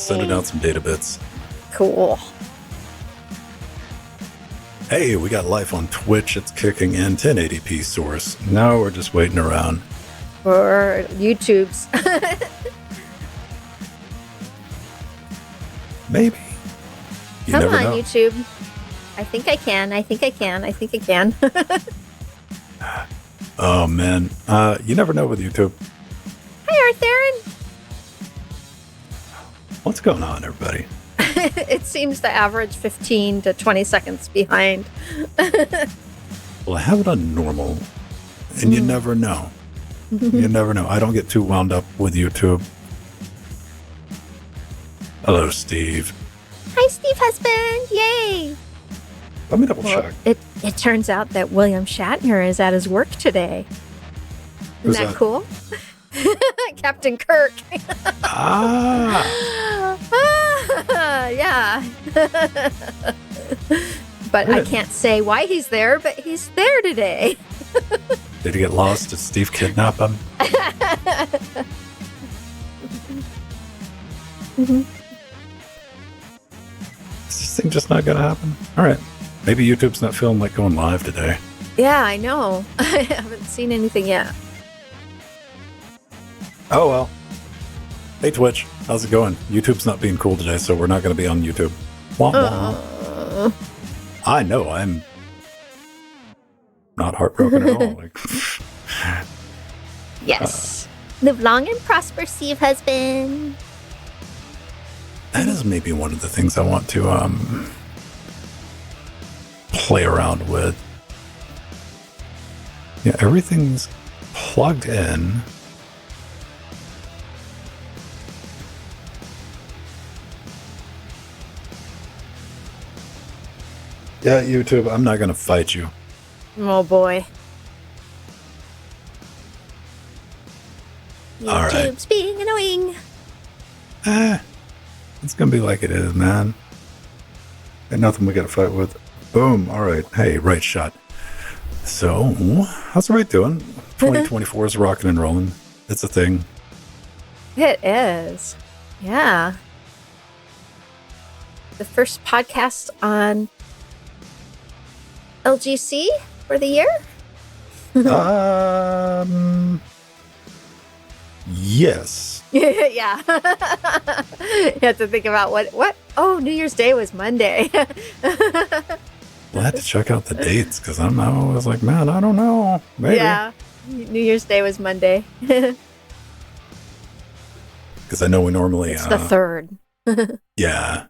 sending out some data bits. Cool. Hey, we got life on Twitch. It's kicking in 1080p source. Now we're just waiting around. For YouTube's. Maybe. You Come never on, know. YouTube. I think I can. Oh, man. You never know with YouTube. Hi, Arthur. What's going on, everybody? It seems the average 15 to 20 seconds behind. Well, I have it on normal, and you never know. You never know. I don't get too wound up with YouTube. Hello, Steve. Hi, Steve husband. Yay. Let me double check. It turns out that William Shatner is at his work today. Who's Isn't that that? cool? Captain Kirk. Yeah. But I Good. can't say why he's there, but he's there today. Did he get lost? Did Steve kidnap him? Is this thing just not going to happen? All right. Maybe YouTube's not feeling like going live today. Yeah, I know. I haven't seen anything yet. Oh, well. Hey, Twitch. How's it going? YouTube's not being cool today, so we're not going to be on YouTube. Wah, wah. I know. I'm not heartbroken at all. Like, Yes. Live long and prosper, Steve husband. that is maybe one of the things I want to play around with. Yeah, everything's plugged in. Yeah, YouTube, I'm not going to fight you. Oh boy. All right. YouTube's being annoying. It's going to be like it is, man. Ain't nothing we got to fight with. Boom. All right. Hey, right shot. So, how's the right doing? 2024 is rocking and rolling. It's a thing. It is. Yeah. The first podcast on LGC for the year? Yes. Yeah. You have to think about what? Oh, New Year's Day was Monday. Well, I had to check out the dates because I was like, man, I don't know. Maybe. Yeah. New Year's Day was Monday. Because I know we normally. It's the 3rd. Yeah.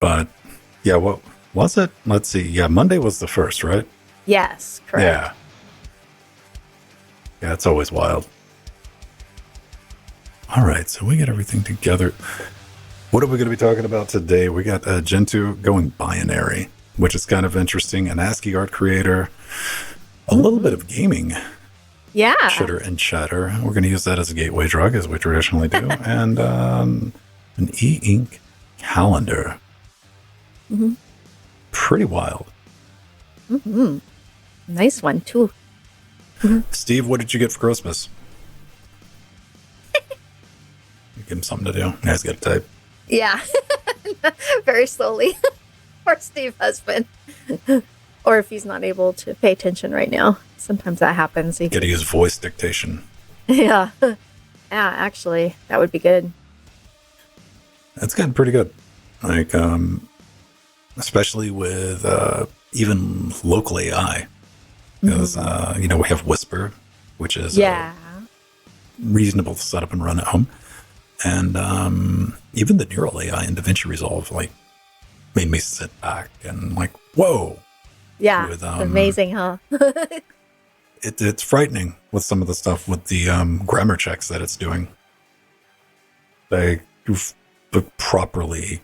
But, yeah, what was it? Let's see. Yeah, Monday was the 1st, right? Yes, correct. Yeah. Yeah, it's always wild. All right, so we get everything together. What are we going to be talking about today? We got Gentoo going binary, which is kind of interesting. An ASCII art creator, a little bit of gaming, Yeah. chitter and chatter. We're going to use that as a gateway drug, as we traditionally do, and an e-ink calendar. Mm-hmm. Pretty wild. Mm-hmm. Nice one, too. Steve, what did you get for Christmas? Give him something to do. He's got to type. Yeah. Very slowly. Poor Steve husband. Or if he's not able to pay attention right now. Sometimes that happens. Got to use voice dictation. Yeah. Yeah, actually, that would be good. That's gotten pretty good. Like, especially with even local AI. Because, we have Whisper, which is Yeah. reasonable to set up and run at home. And even the neural AI in DaVinci Resolve, like, made me sit back and like, whoa. Yeah. With, It's amazing, huh? It's frightening with some of the stuff with the grammar checks that it's doing. Like, properly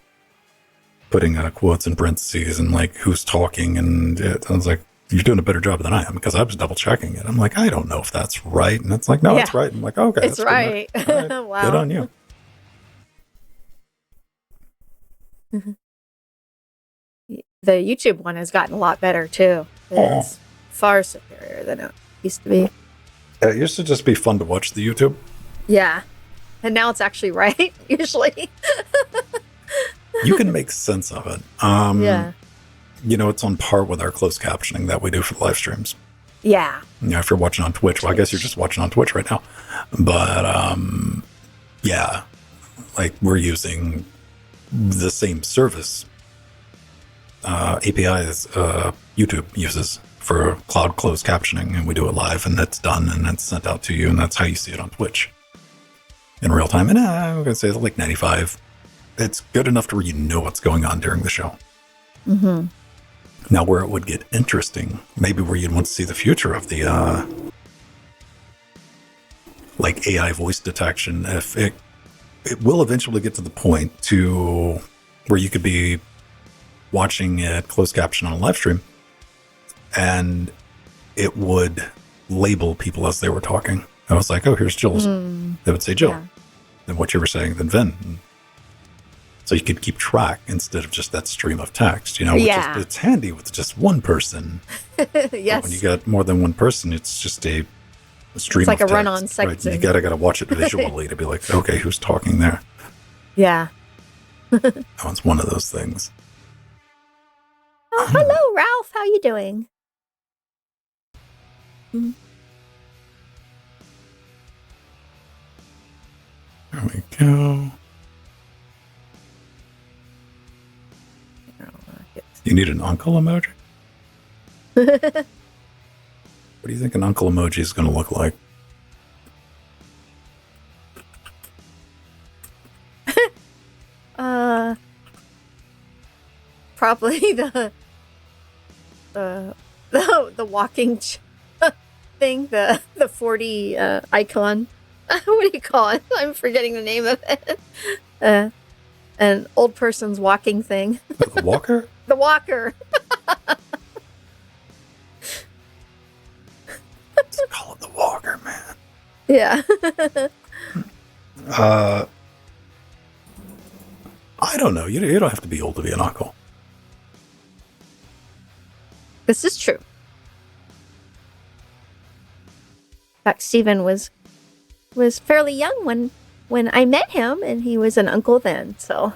putting quotes in parentheses and like who's talking, and I was like, you're doing a better job than I am, because I was double checking it. I'm like, I don't know if that's right, and it's like, no, it's right. I'm like, okay, It's that's right. Good. All right. Wow. Good on you. The YouTube one has gotten a lot better too. It's far superior than it used to be. It used to just be fun to watch the YouTube. Yeah. And now it's actually right, usually. You can make sense of it. Yeah. It's on par with our closed captioning that we do for the live streams. Yeah. If you're watching on Twitch, well, I guess you're just watching on Twitch right now. But yeah, like we're using the same service API as YouTube uses for cloud closed captioning, and we do it live, and it's done, and it's sent out to you, and that's how you see it on Twitch in real time. And I'm gonna say it's like 95. It's good enough to where you know what's going on during the show. Mm-hmm. Now, where it would get interesting, maybe where you'd want to see the future of the like AI voice detection, if it will eventually get to the point to where you could be watching it closed caption on a live stream, and it would label people as they were talking. I was like, oh, here's Jill's. They would say Jill. Yeah. Then what you were saying, then Vin. So you could keep track instead of just that stream of text, which Yeah. it's handy with just one person. But Yes. when you got more than one person, it's just a stream It's like of a run-on text, right? section. You gotta watch it visually to be like, okay, who's talking there? Yeah. That one's one of those things. Oh, hello, Ralph. How you doing? There we go. You need an uncle emoji? What do you think an uncle emoji is going to look like? Probably the walking thing, the 40 icon. What do you call it? I'm forgetting the name of it. An old person's walking thing. The walker? The walker. Let's call it the walker, man. Yeah. I don't know. You don't have to be old to be an uncle. This is true. In fact, Stephen was fairly young when I met him, and he was an uncle then. So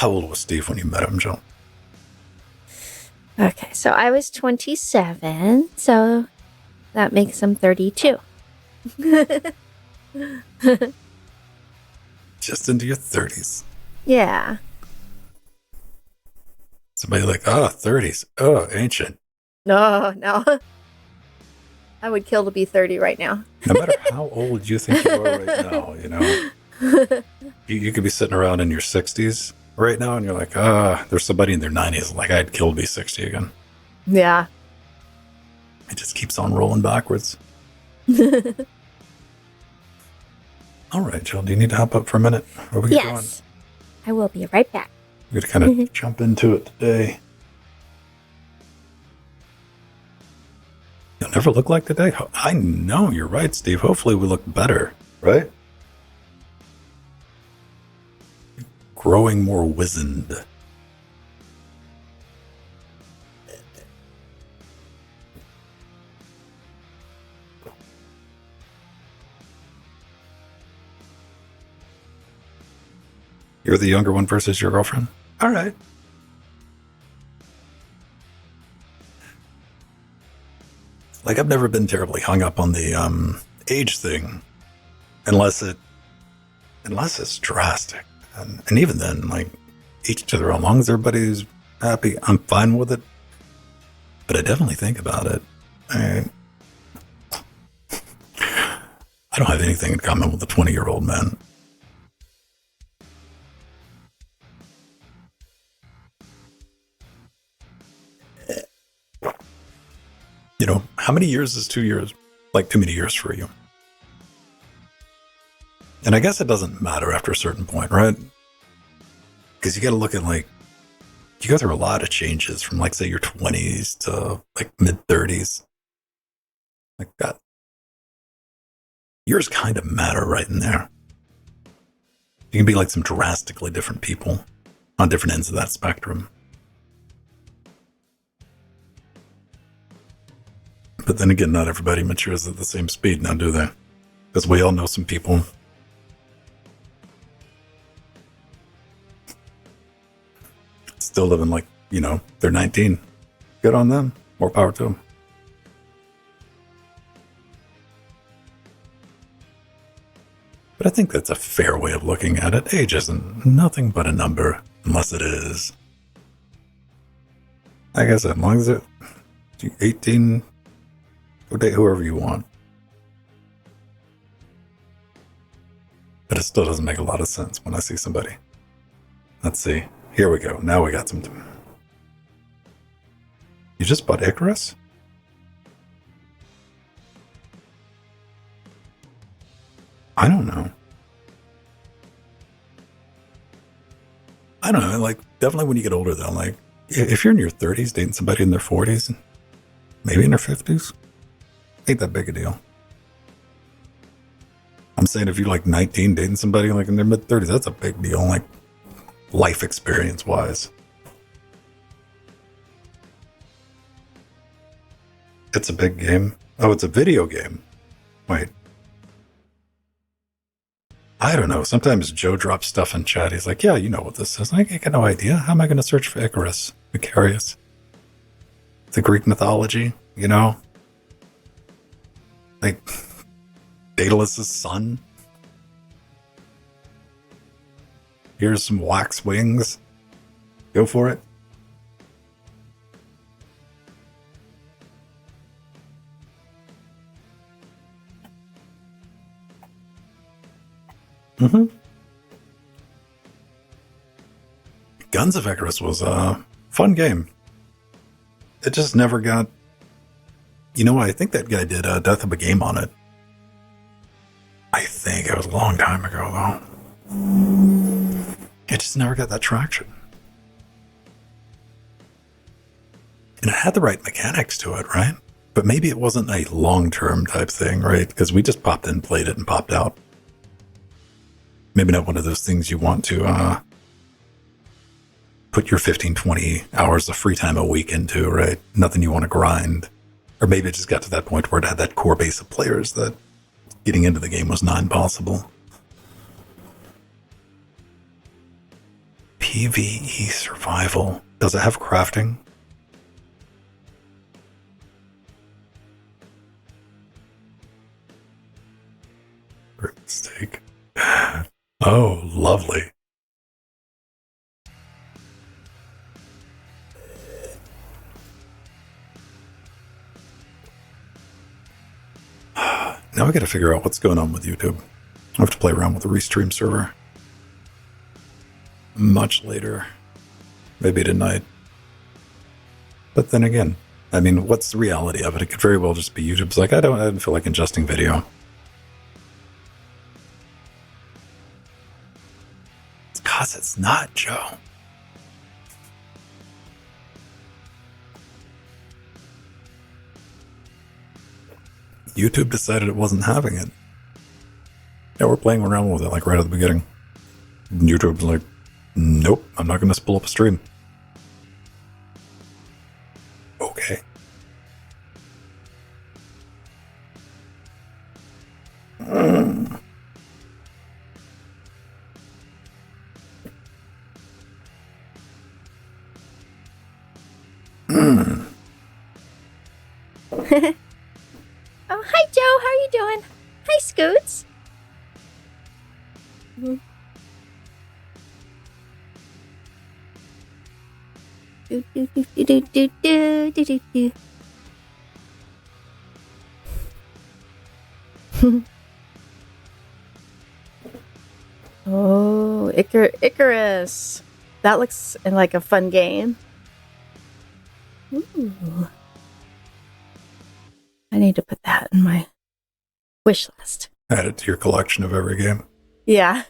How old was Steve when you met him, Jill? okay, so I was 27, so that makes him 32. Just into your 30s. Yeah. Somebody like, 30s. Oh, ancient. No. I would kill to be 30 right now. No matter how old you think you are right now, you could be sitting around in your 60s right now, and you're like, there's somebody in their 90s. Like, I'd kill to be 60 again. Yeah. It just keeps on rolling backwards. All right, Jill, do you need to hop up for a minute? Where we going? Yes. I will be right back. We're going to kind of jump into it today. You'll never look like today? I know, you're right, Steve. Hopefully we look better, right? Growing more wizened. You're the younger one versus your girlfriend? All right. Like, I've never been terribly hung up on the age thing, unless it's drastic. And even then, like, each to their own. As long as everybody's happy, I'm fine with it. But I definitely think about it. I don't have anything in common with a 20-year-old man. How many years is 2 years? Like, too many years for you? And I guess it doesn't matter after a certain point, right? Because you got to look at, like, you go through a lot of changes from, like, say, your 20s to, like, mid-30s. Like that. Years kind of matter right in there. You can be like some drastically different people on different ends of that spectrum. But then again, not everybody matures at the same speed now, do they? Because we all know some people still living like, they're 19. Good on them. More power to them. But I think that's a fair way of looking at it. Age isn't nothing but a number, unless it is. Like I said, as long as it's 18, go date whoever you want. But it still doesn't make a lot of sense when I see somebody. Let's see. Here we go. Now we got some. You just bought Icarus? I don't know. Like, definitely when you get older, though, like, if you're in your 30s dating somebody in their 40s, maybe in their 50s, ain't that big a deal. I'm saying if you're like 19 dating somebody like in their mid 30s, that's a big deal, like life experience wise. It's a big game. Oh, it's a video game. Wait. I don't know. Sometimes Joe drops stuff in chat. He's like, yeah, you know what this is. I got no idea. How am I going to search for Icarus? Macarius. The Greek mythology, Like, Daedalus' son. Here's some wax wings. Go for it. Guns of Icarus was a fun game. It just never got... I think that guy did Death of a Game on it. I think it was a long time ago, though. It just never got that traction. And it had the right mechanics to it, right? But maybe it wasn't a long-term type thing, right? Because we just popped in, played it, and popped out. Maybe not one of those things you want to put your 15, 20 hours of free time a week into, right? Nothing you want to grind. Or maybe it just got to that point where it had that core base of players that getting into the game was not impossible. PvE survival. Does it have crafting? Great mistake. Oh, lovely. Now I gotta figure out what's going on with YouTube. I have to play around with the Restream server. Much later. Maybe tonight. But then again, what's the reality of it? It could very well just be YouTube's like, I don't feel like ingesting video. It's 'cause it's not, Joe. YouTube decided it wasn't having it. Yeah, we're playing around with it like right at the beginning. YouTube's like, nope, I'm not going to pull up a stream. Okay. Oh, hi, Joe. How are you doing? Hi, Scoots. Do, do, do, do, do, do, do, do, do. Oh, Icarus. That looks like a fun game. Ooh. I need to put that in my wish list. Add it to your collection of every game. Yeah.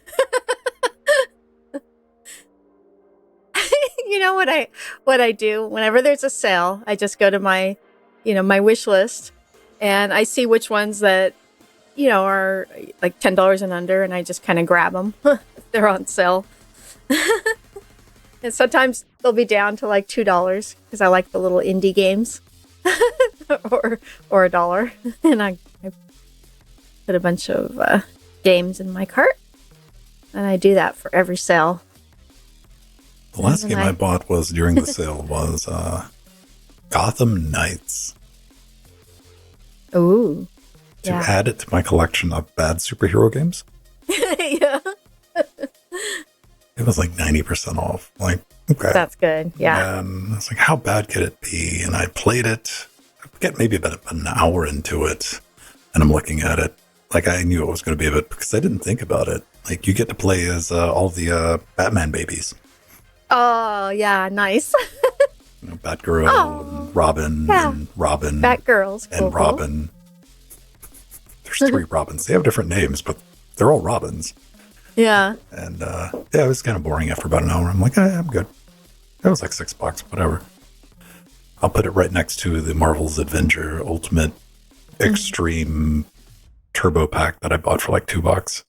You know what I do whenever there's a sale, I just go to my my wish list and I see which ones that are like $10 and under, and I just kind of grab them if they're on sale. And sometimes they'll be down to like $2 because I like the little indie games. or $1, and I put a bunch of games in my cart, and I do that for every sale. The last And game I bought was during the sale was Gotham Knights. Ooh, To yeah. add it to my collection of bad superhero games. Yeah, It was like 90% off. Like, okay. that's good. Yeah. And I was like, how bad could it be? And I played it. I get maybe about an hour into it, and I'm looking at it. Like, I knew it was going to be a bit, because I didn't think about it. Like, you get to play as all the Batman babies. Oh, yeah, nice. You know, Batgirl Oh, and Robin yeah. and Robin Batgirls, cool, and cool. Robin. There's 3 Robins. They have different names, but they're all Robins. Yeah. And yeah, it was kind of boring after about an hour. I'm like, I'm good. That was like $6, whatever. I'll put it right next to the Marvel's Avenger Ultimate Extreme Turbo Pack that I bought for like $2.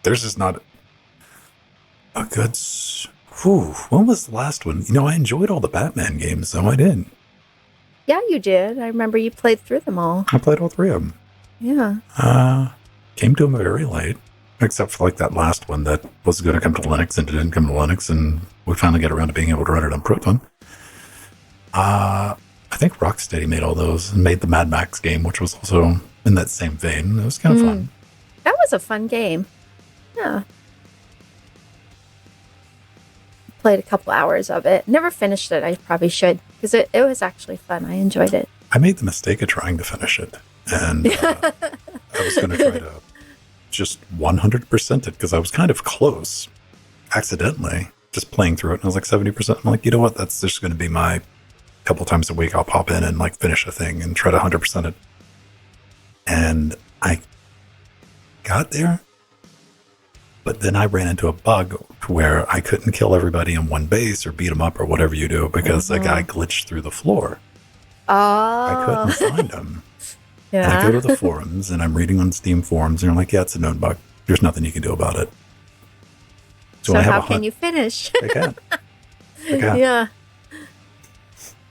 There's just not a good. Whew, when was the last one? You know, I enjoyed all the Batman games, though. I did. Yeah, you did. I remember you played through them all. I played all 3 of them. Yeah. Came to them very late, except for like that last one that was going to come to Linux and it didn't come to Linux, and we finally got around to being able to run it on Proton. I think Rocksteady made all those and made the Mad Max game, which was also in that same vein. It was kind of fun. That was a fun game. Yeah. Played a couple hours of it. Never finished it. I probably should, because it was actually fun. I enjoyed it. I made the mistake of trying to finish it, and I was going to try to just 100% it because I was kind of close, accidentally, just playing through it. And I was like 70%. I'm like, you know what? That's just going to be my couple times a week. I'll pop in and like finish a thing and try to 100% it. And I got there, but then I ran into a bug where I couldn't kill everybody in one base or beat them up or whatever you do because the guy glitched through the floor. I couldn't find him. Yeah. And I go to the forums and I'm reading on Steam forums and they're like, yeah, it's a known bug. There's nothing you can do about it. So I have how a can hunt. you finish? I can't. I can't. Yeah.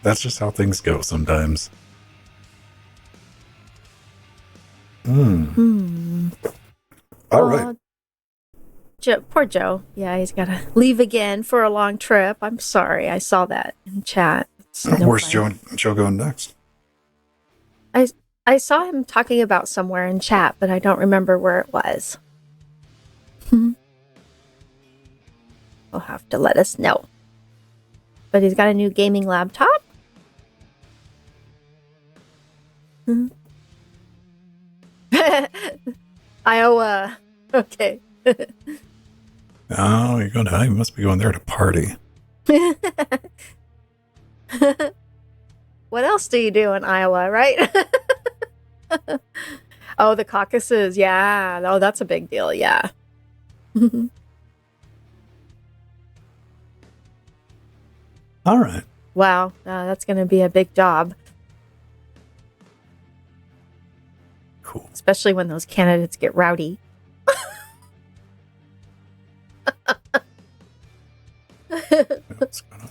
That's just how things go sometimes. All right. Poor Joe. Yeah, he's got to leave again for a long trip. I'm sorry. I saw that in chat. It's no Where's fun. Joe going next? I saw him talking about somewhere in chat, but I don't remember where it was. He'll have to let us know. But he's got a new gaming laptop. Iowa. Okay. Oh, you're going to, you must be going there to party. What else do you do in Iowa, right? Oh, the caucuses. Yeah. Oh, that's a big deal. Yeah. All right. Wow. That's going to be a big job, Cool. especially when those candidates get rowdy. What's going on?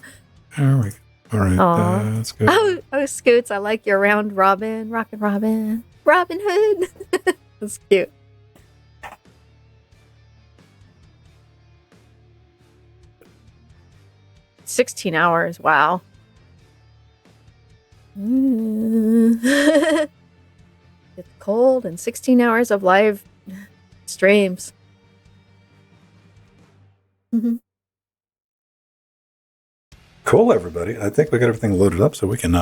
There we go. All right. Aw. That's good. Oh, Scoots, I like your round robin, rockin' Robin, Robin Hood. That's cute. $16. Wow. It's cold and 16 hours of live streams. Cool, everybody. I think we got everything loaded up so we can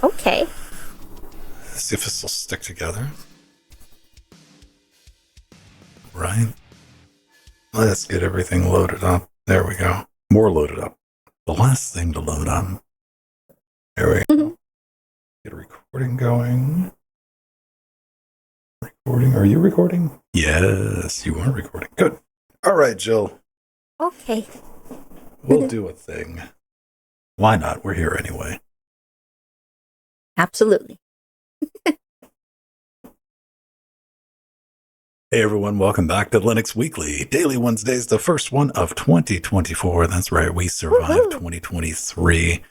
Okay. see if this will stick together. Right. Let's get everything loaded up. There we go. More loaded up. The last thing to load up. There we go. Get a recording going. Recording. Are you recording? Yes, you are recording. Good. All right, Jill. Okay. We'll do a thing. Why not? We're here anyway. Absolutely. Hey everyone, welcome back to Linux Weekly. Daily Wednesdays, the first one of 2024. That's right, we survived Woohoo. 2023.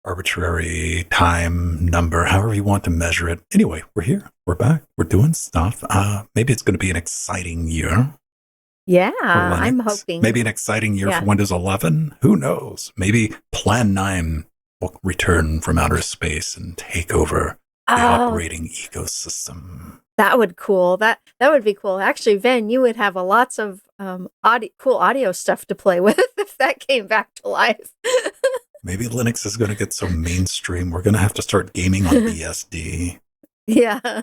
Arbitrary time number, however you want to measure it. Anyway, we're here. We're back. We're doing stuff. Maybe it's going to be an exciting year Yeah, for Linux. I'm hoping. Maybe an exciting year Yeah. for Windows 11. Who knows? Maybe Plan 9 will return from outer space and take over the Oh, operating ecosystem. that would cool. That would be cool. Actually, Ven, you would have lots of cool audio stuff to play with if that came back to life. Maybe Linux is going to get so mainstream, we're going to have to start gaming on BSD. Yeah.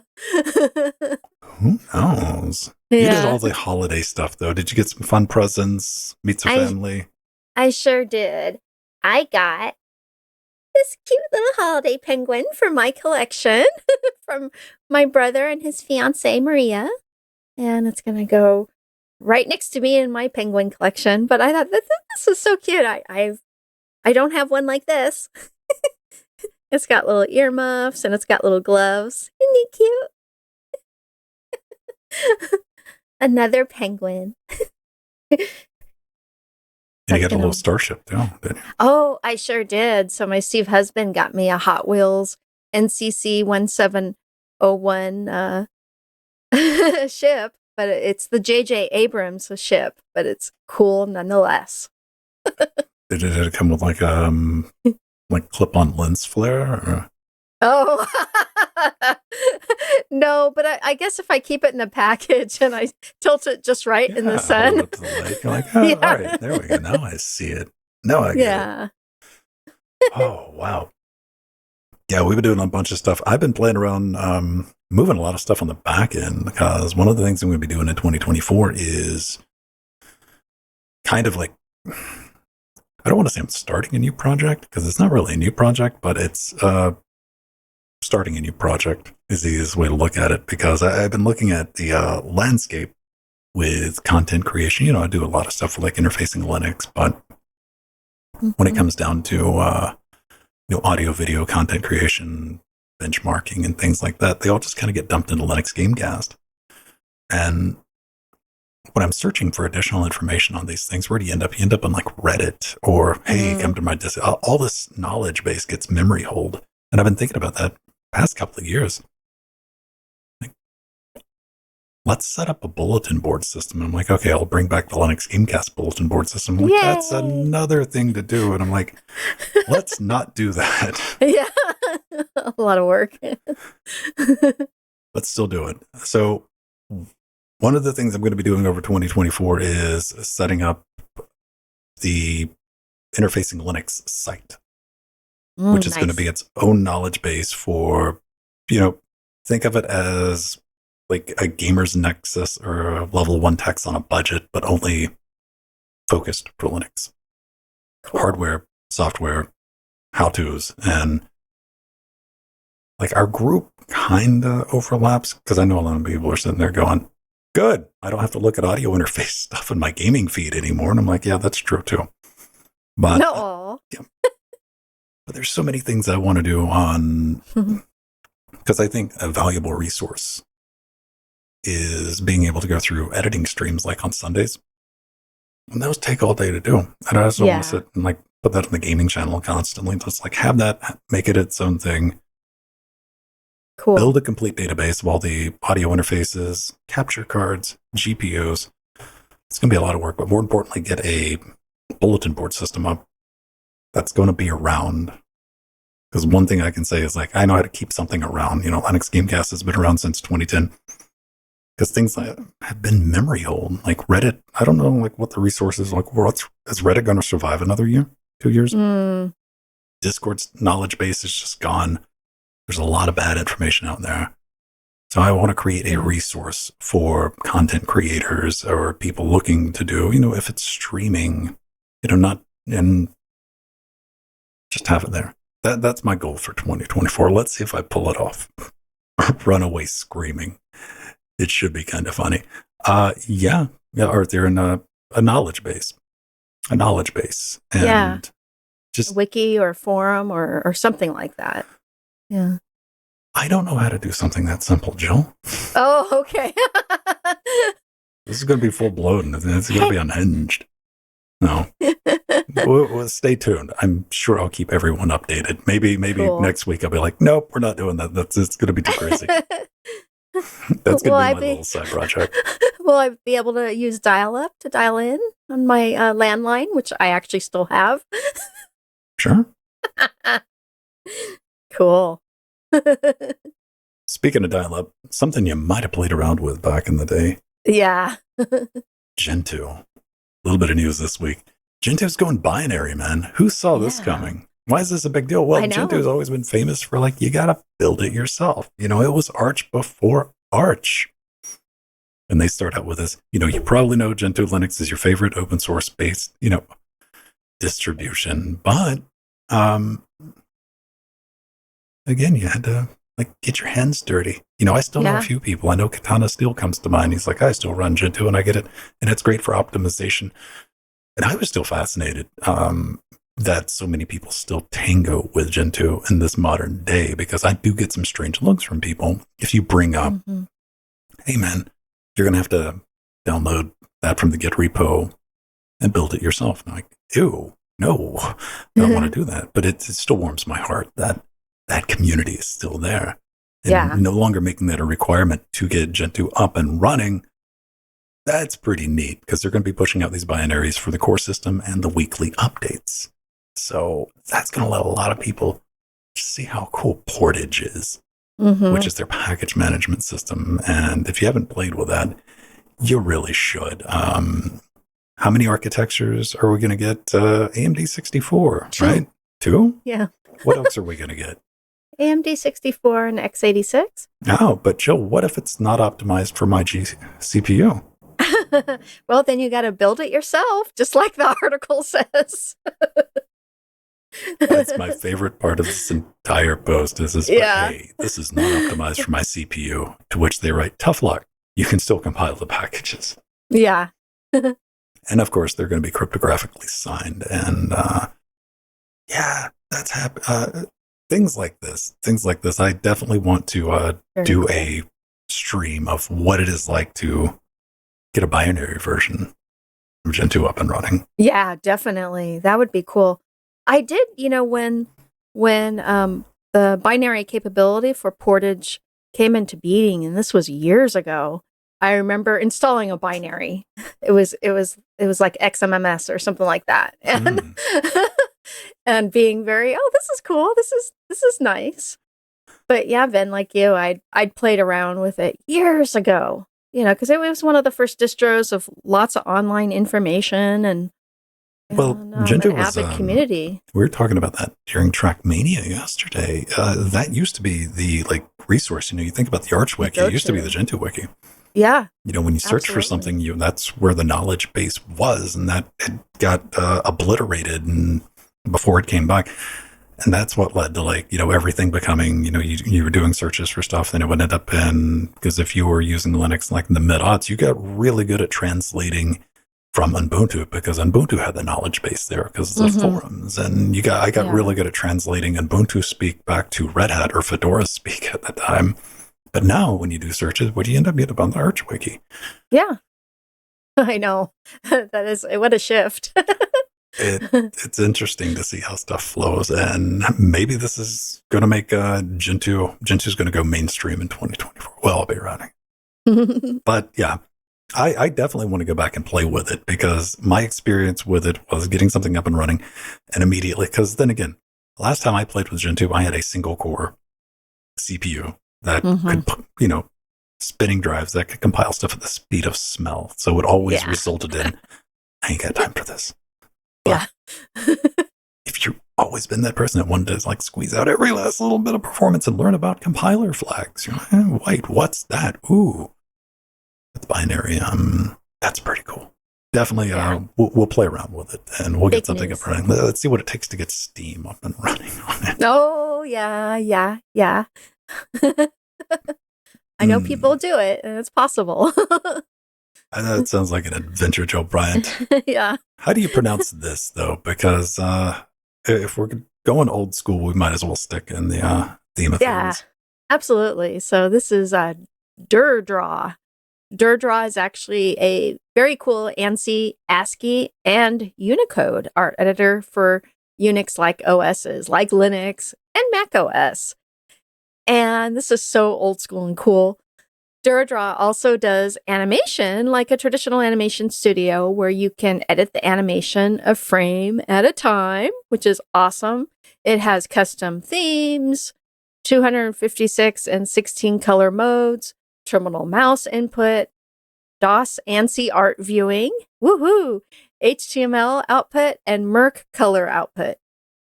Who knows? You did Yeah. all the holiday stuff, though. Did you get some fun presents, meet some I- family? I sure did. I got this cute little holiday penguin for my collection from my brother and his fiancee Maria. And it's going to go right next to me in my penguin collection. But I thought this is so cute. I don't have one like this. It's got little earmuffs and it's got little gloves. Isn't it cute? Another penguin. And you That's got a gonna- little starship, too. Didn't you? Oh, I sure did. So my Steve husband got me a Hot Wheels NCC 1701 ship, but it's the J.J. Abrams ship, but it's cool nonetheless. Did it come with like clip-on lens flare? Or? Oh, no, but I guess if I keep it in a package and I tilt it just right in Yeah, the hold sun. it up to the light. You're like, oh, Yeah. all right, there we go. Now I see it. Now I get Yeah. it. Oh, wow. Yeah, we've been doing a bunch of stuff. I've been playing around, moving a lot of stuff on the back end because one of the things I'm going to be doing in 2024 is kind of like, I don't want to say I'm starting a new project because it's not really a new project, but it's starting a new project is the easiest way to look at it because I've been looking at the landscape with content creation. You know, I do a lot of stuff like interfacing Linux, but when it comes down to audio, video, content creation, benchmarking, and things like that, they all just kind of get dumped into Linux Gamecast. And when I'm searching for additional information on these things, where do you end up? You end up on like Reddit or, hey, come to my all this knowledge base gets memory hold. And I've been thinking about that past couple of years. Like, let's set up a bulletin board system. I'm like, okay, I'll bring back the Linux Gamecast bulletin board system. I'm like, that's Yay. another thing to do. And I'm like, let's not do that. Yeah. A lot of work. Let's still do it. So one of the things I'm going to be doing over 2024 is setting up the Interfacing Linux site, which is going to be its own knowledge base for, think of it as like a gamer's nexus or a level 1 text on a budget, but only focused for Linux. Cool. Hardware, software, how-tos, and like our group kind of overlaps because I know a lot of people are sitting there going, good, I don't have to look at audio interface stuff in my gaming feed anymore. And I'm like, yeah, that's true too. But, No. but there's so many things I want to do on, because I think a valuable resource is being able to go through editing streams like on Sundays. And those take all day to do. And I just don't want to sit and like put that on the gaming channel constantly. Just like have that, make it its own thing. Cool. Build a complete database of all the audio interfaces, capture cards, GPUs. It's going to be a lot of work, but more importantly, get a bulletin board system up that's going to be around. Because one thing I can say is like, I know how to keep something around. Linux Gamecast has been around since 2010. Because things like have been memory hold. Like Reddit, I don't know like what the resources like. Is Reddit going to survive another year, 2 years? Discord's knowledge base is just gone. There's a lot of bad information out there. So I want to create a resource for content creators or people looking to do, if it's streaming, not, and just have it there. That's my goal for 2024. Let's see if I pull it off. Run away screaming. It should be kind of funny. Yeah, or they're in a knowledge base. And just a wiki or forum or something like that. Yeah. I don't know how to do something that simple, Jill. Oh, okay. This is going to be full blown. It's going to be unhinged. No, we'll stay tuned. I'm sure I'll keep everyone updated. Maybe Cool. next week I'll be like, nope, we're not doing that. It's going to be too crazy. That's going to be Will my I be little side project. will I be able to use dial up to dial in on my landline, which I actually still have? Sure. Cool. Speaking of dial-up, something you might have played around with back in the day, Yeah. Gentoo. A little bit of news this week. Gentoo's going binary, man. Who saw this Yeah. coming? Why is this a big deal? Well, I know. Gentoo's always been famous for like, you gotta build it yourself. You know, it was Arch before Arch. And they start out with this, you know, you probably know Gentoo Linux is your favorite open source based, you know, distribution. But again, you had to like get your hands dirty. You know, I still know Yeah. a few people. I know Katana Steel comes to mind. He's like, I still run Gentoo and I get it. And it's great for optimization. And I was still fascinated that so many people still tango with Gentoo in this modern day, because I do get some strange looks from people. If you bring up, Mhm. hey man, you're going to have to download that from the Git repo and build it yourself. And I'm like, ew, no, I don't want to do that. But it still warms my heart that that community is still there. And Yeah. no longer making that a requirement to get Gentoo up and running. That's pretty neat, because they're going to be pushing out these binaries for the core system and the weekly updates. So that's going to let a lot of people see how cool Portage is, Mhm. which is their package management system. And if you haven't played with that, you really should. How many architectures are we going to get? AMD 64, Two. right? 2? Yeah. What else are we going to get? AMD 64 and x86. Oh, but Jill, what if it's not optimized for my CPU? Well, then you got to build it yourself, just like the article says. That's my favorite part of this entire post is this, Yeah. but hey, this is not optimized for my CPU, to which they write, tough luck. You can still compile the packages. Yeah. And of course, they're going to be cryptographically signed. And yeah, that's things like this. I definitely want to Very do cool. a stream of what it is like to get a binary version of Gentoo up and running. Yeah, definitely. That would be cool. I did, when the binary capability for Portage came into being, and this was years ago, I remember installing a binary. It was like XMMS or something like that. And and being very, oh, this is cool. This is nice. But yeah, Ben, like you, I'd played around with it years ago, because it was one of the first distros of lots of online information and Well, an Gentoo was, avid community. we were talking about that during Trackmania yesterday. That used to be the resource. You think about the Arch Wiki. It used to be the Gentoo Wiki. Yeah. When you search for Absolutely. something, that's where the knowledge base was, and that it got obliterated and before it came back. And that's what led to everything becoming, you were doing searches for stuff, then it would end up in, because if you were using Linux like in the mid-aughts, you got really good at translating from Ubuntu, because Ubuntu had the knowledge base there because of the forums. And I got really good at translating Ubuntu speak back to Red Hat or Fedora speak at the time. But now when you do searches, what do you end up getting on the Arch Wiki? Yeah. I know. That is, what a shift. It's interesting to see how stuff flows, and maybe this is going to make Gentoo's going to go mainstream in 2024. Well, I'll be running. But yeah, I definitely want to go back and play with it, because my experience with it was getting something up and running and immediately, because then again, last time I played with Gentoo, I had a single core CPU that could, spinning drives that could compile stuff at the speed of smell. So it always resulted in, I ain't got time for this. But if you've always been that person that wanted to squeeze out every last little bit of performance and learn about compiler flags, you're like, wait, what's that? Ooh, that's binary. That's pretty cool. Definitely, we'll play around with it, and we'll get something up running. Let's see what it takes to get Steam up and running on it. Oh, yeah. I know people do it, and it's possible. That sounds like an adventure, Joe Bryant. Yeah. How do you pronounce this, though? Because if we're going old school, we might as well stick in the theme of things. Absolutely. So this is Durdra. Deirdre is actually a very cool ANSI, ASCII, and Unicode art editor for Unix-like OSs like Linux and Mac OS. And this is so old school and cool. Deirdre also does animation like a traditional animation studio where you can edit the animation a frame at a time, which is awesome. It has custom themes, 256 and 16 color modes, terminal mouse input, DOS ANSI art viewing, woohoo, HTML output, and Merc color output.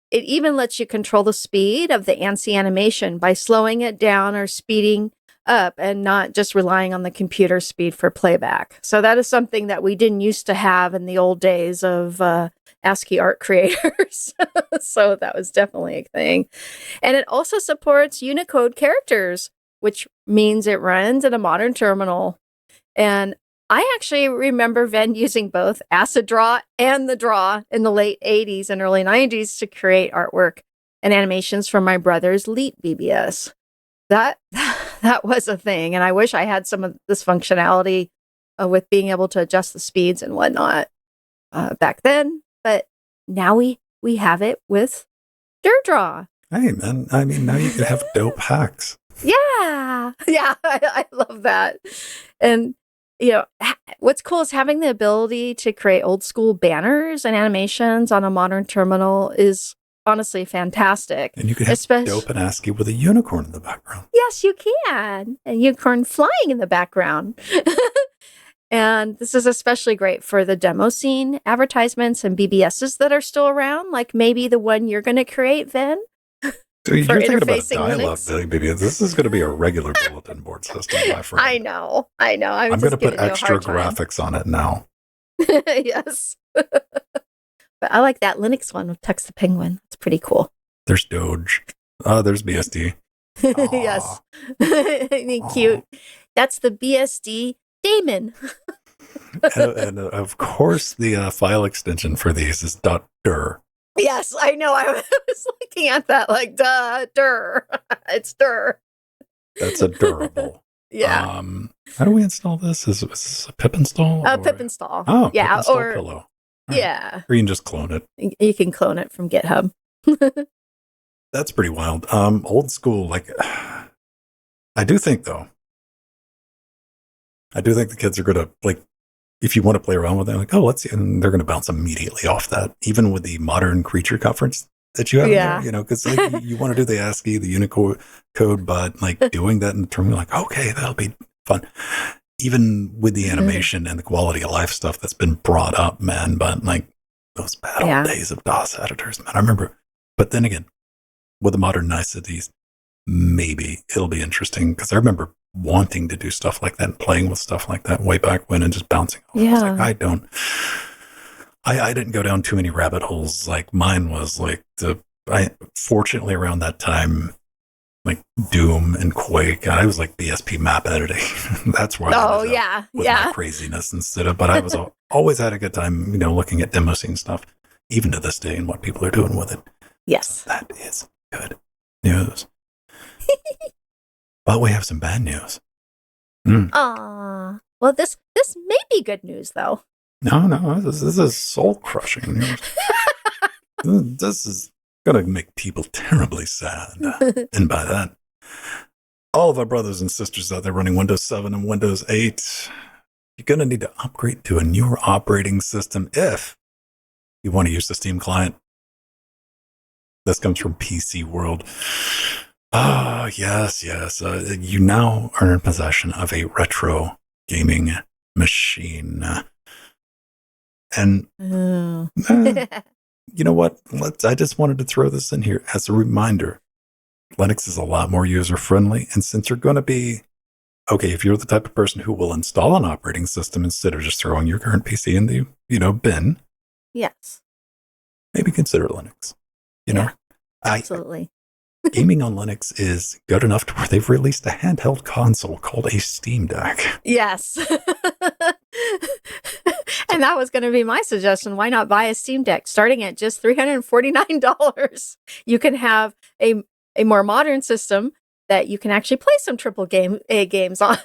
It even lets you control the speed of the ANSI animation by slowing it down or speeding up and not just relying on the computer speed for playback. So that is something that we didn't used to have in the old days of ASCII art creators. So that was definitely a thing. And it also supports Unicode characters, which means it runs in a modern terminal. And I actually remember Venn using both Acid Draw and the Draw in the late 80s and early 90s to create artwork and animations for my brother's Leap BBS. That was a thing, and I wish I had some of this functionality with being able to adjust the speeds and whatnot back then. But now we have it with Deirdre. Hey, man. I mean, now you can have dope hacks. Yeah, I love that. And you know, what's cool is having the ability to create old school banners and animations on a modern terminal is honestly fantastic. And you can have dope and ASCII with a unicorn in the background. Yes, you can. A unicorn flying in the background. And this is especially great for the demo scene advertisements and BBSs that are still around, like maybe the one you're going to create, Venn. So you're thinking about a dialogue, baby. This is going to be a regular bulletin board system, my friend. I know. I'm going to put extra graphics on it now. Yes. But I like that Linux one with Tux the Penguin. It's pretty cool. There's Doge. There's BSD. Yes. Cute. That's the BSD daemon. and of course, the file extension for these is .dir. Yes, I know. I was looking at that like, dir. It's dir. That's a durable. Yeah. How do we install this? Is this a pip install? Pip install. Oh, yeah. Pip install pillow. Right. Yeah. Or you can just clone it. You can clone it from GitHub. That's pretty wild. Old school, like, I do think the kids are going to, like, if you want to play around with it, like, oh, let's see, and they're going to bounce immediately off that, even with the modern creature conference that you have there, you know, because like, you want to do the ASCII, the Unicode code, but like doing that in the terminal, like, okay, that'll be fun. Even with the animation and the quality of life stuff that's been brought up, man, but like those bad old days of DOS editors, man, I remember. But then again, with the modern niceties, maybe it'll be interesting because I remember wanting to do stuff like that and playing with stuff like that way back when and just bouncing off. Yeah. I was like, I didn't go down too many rabbit holes. Like mine was like fortunately around that time, like Doom and Quake, I was like BSP map editing. That's where I was with my craziness instead of, but I was always had a good time, you know, looking at demo scene stuff, even to this day and what people are doing with it. Yes. So that is good news. But we have some bad news. Aw. Well, this may be good news, though. No, this is soul-crushing news. This is going to make people terribly sad. And by that, all of our brothers and sisters out there running Windows 7 and Windows 8, you're going to need to upgrade to a newer operating system if you want to use the Steam client. This comes from PC World. Yes. You now are in possession of a retro gaming machine. And you know what? I just wanted to throw this in here as a reminder. Linux is a lot more user-friendly. And since you're going to be, okay, if you're the type of person who will install an operating system instead of just throwing your current PC in the, bin. Yes. Maybe consider Linux. Absolutely. Gaming on Linux is good enough to where they've released a handheld console called a Steam Deck. Yes. And that was going to be my suggestion. Why not buy a Steam Deck starting at just $349? You can have a more modern system that you can actually play some AAA games on.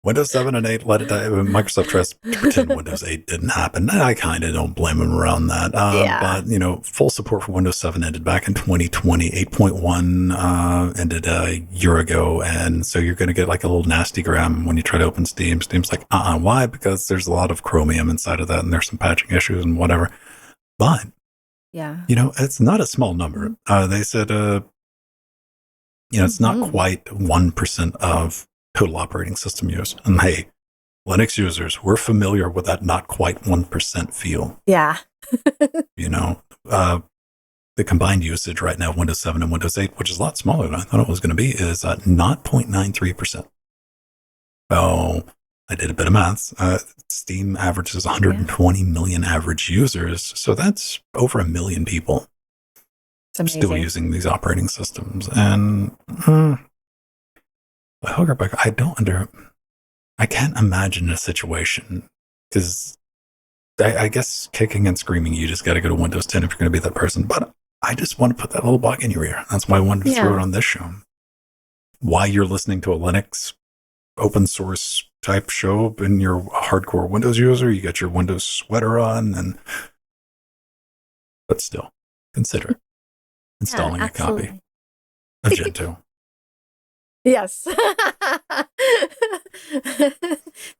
Windows 7 and 8 let it die. Microsoft tries to pretend Windows 8 didn't happen. I kind of don't blame them around that. Yeah. But, full support for Windows 7 ended back in 2020. 8.1 ended a year ago. And so you're going to get like a little nasty gram when you try to open Steam. Steam's like, why? Because there's a lot of Chromium inside of that and there's some patching issues and whatever. But, Yeah. it's not a small number. They said, it's not quite 1% of total operating system use. And hey, Linux users, we're familiar with that not quite 1% feel. Yeah. The combined usage right now, Windows 7 and Windows 8, which is a lot smaller than I thought it was going to be, is 0.93%. So I did a bit of maths. Steam averages 120 million average users. So that's over 1 million people still using these operating systems. And Hilgerbeck, I can't imagine a situation, because I guess kicking and screaming, you just got to go to Windows 10 if you're going to be that person. But I just want to put that little bug in your ear. That's why I wanted to throw it on this show. Why you're listening to a Linux open source type show and you're a hardcore Windows user, you got your Windows sweater on, but still consider installing a copy of Gentoo. Yes.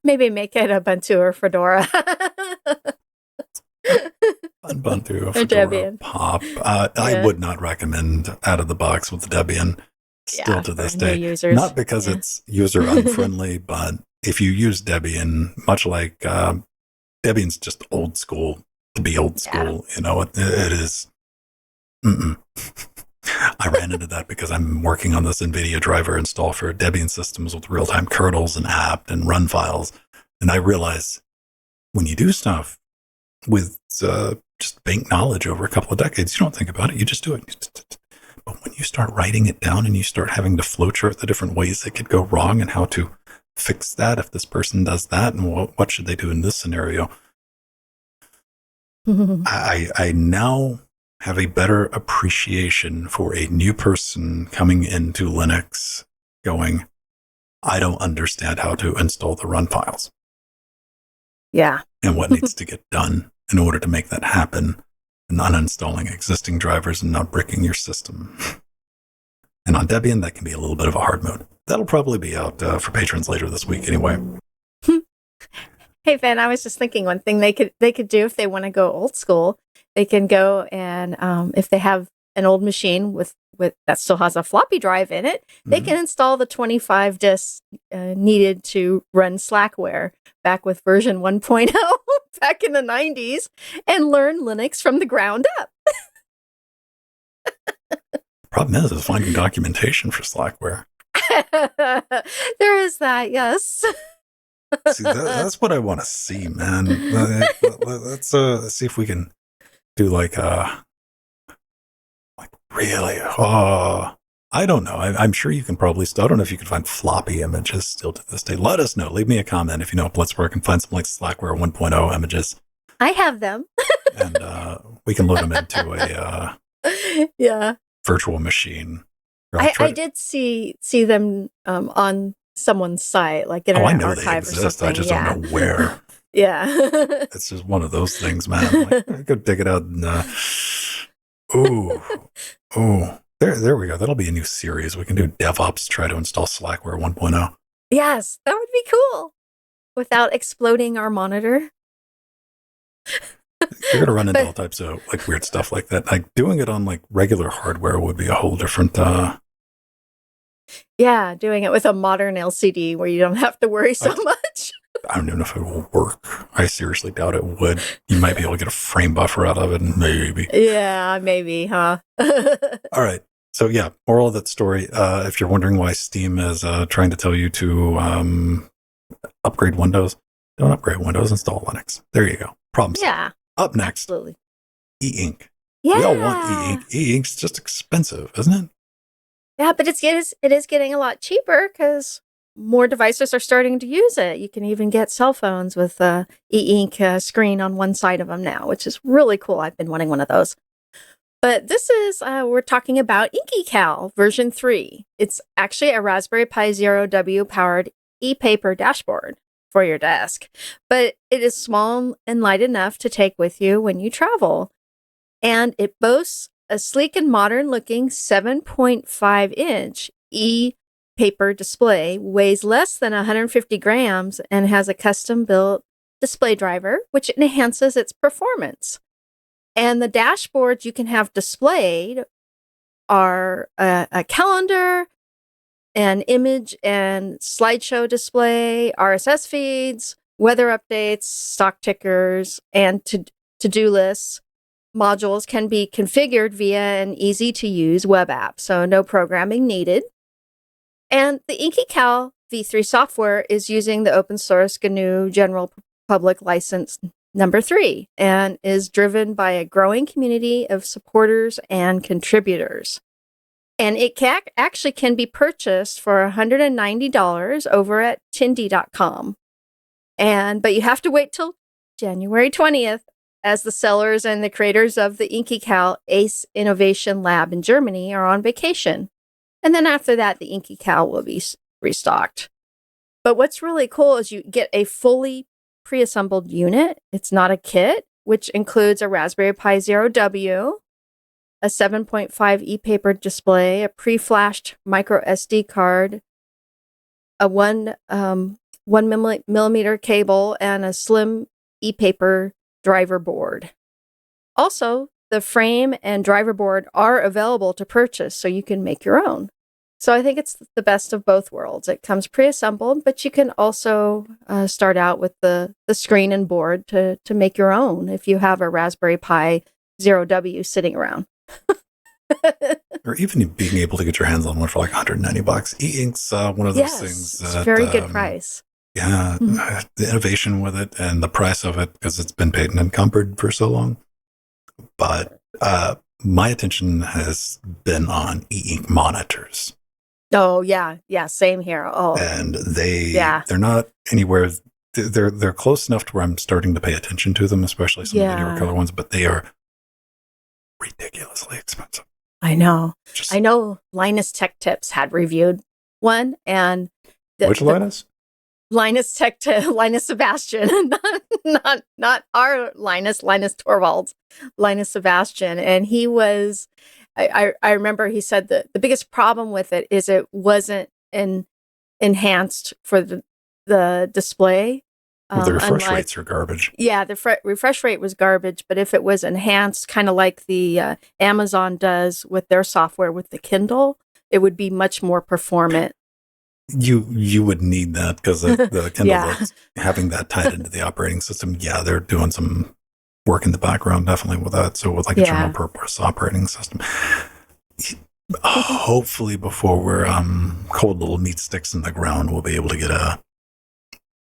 Maybe make it Ubuntu or Fedora. Ubuntu, Fedora, Pop. I would not recommend out of the box with Debian. Still to this day, not because it's user unfriendly, but if you use Debian, much like Debian's just old school to be old school. It is. I ran into that because I'm working on this NVIDIA driver install for Debian systems with real-time kernels and apt and run files. And I realized when you do stuff with just bank knowledge over a couple of decades, you don't think about it. You just do it. But when you start writing it down and you start having to flowchart the different ways it could go wrong and how to fix that if this person does that and what should they do in this scenario, I now have a better appreciation for a new person coming into Linux going, I don't understand how to install the run files. Yeah. And what needs to get done in order to make that happen, and uninstalling existing drivers and not bricking your system. And on Debian, that can be a little bit of a hard mode. That'll probably be out for patrons later this week anyway. Hey, Van, I was just thinking one thing they could do if they want to go old school. They can go and if they have an old machine with that still has a floppy drive in it, they can install the 25 disks needed to run Slackware back with version 1.0 back in the 90s and learn Linux from the ground up. Problem is finding documentation for Slackware. There is that, yes. See, that's what I want to see, man. Let's see if we can do really. I don't know. I'm sure you can probably still. I don't know if you can find floppy images still to this day. Let us know. Leave me a comment if you know a place where I can find some like Slackware 1.0 images. I have them, and we can load them into a virtual machine. I did see them on someone's site, like Internet Archive or something. I just don't know where. Yeah. It's just one of those things, man. Like, go dig it out and there we go. That'll be a new series. We can do DevOps, try to install Slackware 1.0. Yes, that would be cool. Without exploding our monitor. You're gonna run into all types of like weird stuff like that. Like doing it on like regular hardware would be a whole different Yeah, doing it with a modern LCD where you don't have to worry so much. I don't even know if it will work. I seriously doubt it would. You might be able to get a frame buffer out of it, maybe. Yeah, maybe, huh? All right. So yeah, moral of that story, if you're wondering why Steam is trying to tell you to upgrade Windows, don't upgrade Windows, install Linux. There you go. Problem solved. Yeah. Up next, Absolutely. E-Ink. Yeah. We all want E-Ink. E-Ink's just expensive, isn't it? Yeah, but it is getting a lot cheaper because more devices are starting to use it. You can even get cell phones with e-ink screen on one side of them now, which is really cool. I've been wanting one of those. But this is, we're talking about InkyCal version 3. It's actually a Raspberry Pi Zero W powered e-paper dashboard for your desk, but it is small and light enough to take with you when you travel. And it boasts a sleek and modern-looking 7.5-inch e-paper display, weighs less than 150 grams, and has a custom-built display driver, which enhances its performance. And the dashboards you can have displayed are a calendar, an image and slideshow display, RSS feeds, weather updates, stock tickers, and to-do lists. Modules can be configured via an easy-to-use web app, so no programming needed. And the InkyCal v3 software is using the open source GNU General Public License number 3 and is driven by a growing community of supporters and contributors. And it actually can be purchased for $190 over at Tindy.com. But you have to wait till January 20th, as the sellers and the creators of the InkyCal ACE Innovation Lab in Germany are on vacation. And then after that, the InkyCal will be restocked. But what's really cool is you get a fully pre-assembled unit. It's not a kit, which includes a Raspberry Pi Zero W, a 7.5 e-paper display, a pre-flashed micro SD card, a 1 millimeter cable, and a slim e-paper driver board. Also, the frame and driver board are available to purchase, so you can make your own. So I think it's the best of both worlds. It comes pre-assembled, but you can also start out with the screen and board to make your own if you have a Raspberry Pi Zero W sitting around. Or even being able to get your hands on one for like $190. E-ink's one of those things. It's a very good price. Yeah, the innovation with it and the price of it, because it's been patent encumbered for so long. But my attention has been on e-ink monitors. Oh yeah, same here. Oh, and they're not anywhere. They're close enough to where I'm starting to pay attention to them, especially some of the newer color ones. But they are ridiculously expensive. I know. I know. Linus Tech Tips had reviewed one, and which Linus? Linus Sebastian, not our Linus Torvalds, Linus Sebastian. And he was, I remember he said that the biggest problem with it is it wasn't enhanced for the display. The refresh rates are garbage. Yeah, the refresh rate was garbage, but if it was enhanced, kind of like the Amazon does with their software with the Kindle, it would be much more performant. You would need that because the Kindle having that tied into the operating system. Yeah, they're doing some work in the background, definitely with that. So with like a general purpose operating system, hopefully before we're cold little meat sticks in the ground, we'll be able to get a